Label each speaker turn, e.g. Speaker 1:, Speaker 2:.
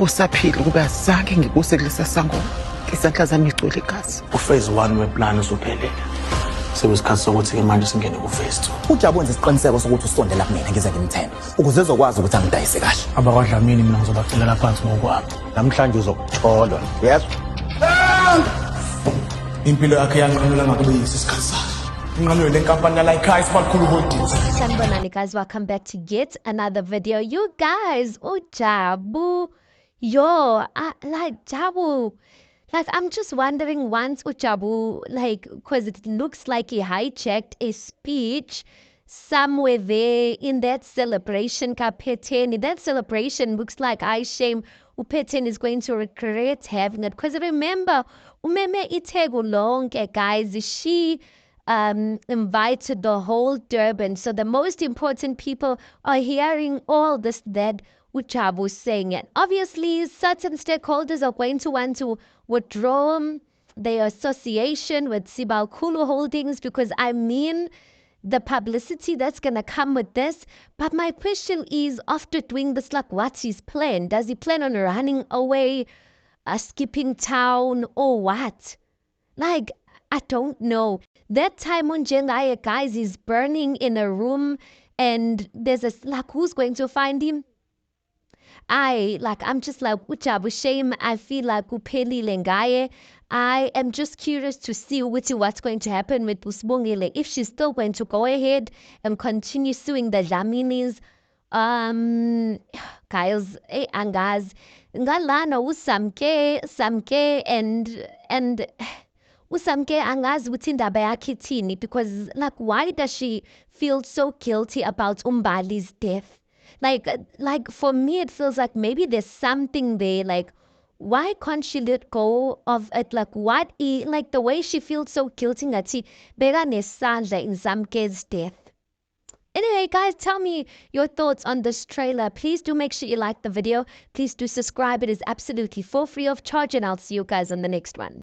Speaker 1: uJabu usaphila ukuba azange ngikuse kulesa sangoma. Isandla zami igcwele igazi.
Speaker 2: Phase 1 weplan usuphelele. Sewesikhathi sokuthi ke manje singene ku-phase 2.
Speaker 3: uJabu wenza isiqiniseko sokuthi usondela kumina ngize ngimthembe ukuze ezokwazi ukuthi angidayise kahle.
Speaker 2: AbakwaDlamini mina ngizobacelela phansi ngokwami.
Speaker 3: Namhlanje uzokutholwa. Yes.
Speaker 2: Impilo yakhe yanqanyula ngakube yisikhathi sakhe. Inqanyule lenkampani yala ekhaya isibakhulu holdings.
Speaker 4: Sanibonani guys, welcome back to yet another video. You guys, Jabu, like Jabu, like I'm just wondering once Jabu, like, because it looks like he hijacked a speech somewhere there in that celebration kapheteni. That celebration looks like I shame Upeten is going to regret having it, because remember umeme itego long guys, she invited the whole Durban, so the most important people are hearing all this that Jabu was saying, and obviously certain stakeholders are going to want to withdraw their association with Sibongile Holdings, because I mean the publicity that's gonna come with this. But my question is, after doing this, like, what's his plan? Does he plan on running away, skipping town, or what? Like, I don't know. That time when Jengaya guys is burning in a room and there's a, like, who's going to find him? I'm just like, Jabu shame. I feel like upeli lengaye. I am just curious to see what's going to happen with Sibongile, if she's still going to go ahead and continue suing the Dlaminis. Guys, angaz ngalana usamke and usamke angaz utindaba yakhe ithini, because like, why does she feel so guilty about Umbali's death? Like for me it feels like maybe there's something there. Like, why can't she let go of it? Like, like the way she feels so guilty ngati beka nesandla in Samke's death. Anyway guys, tell me your thoughts on this trailer. Please do make sure you like the video. Please do subscribe. It is absolutely for free of charge, and I'll see you guys on the next one.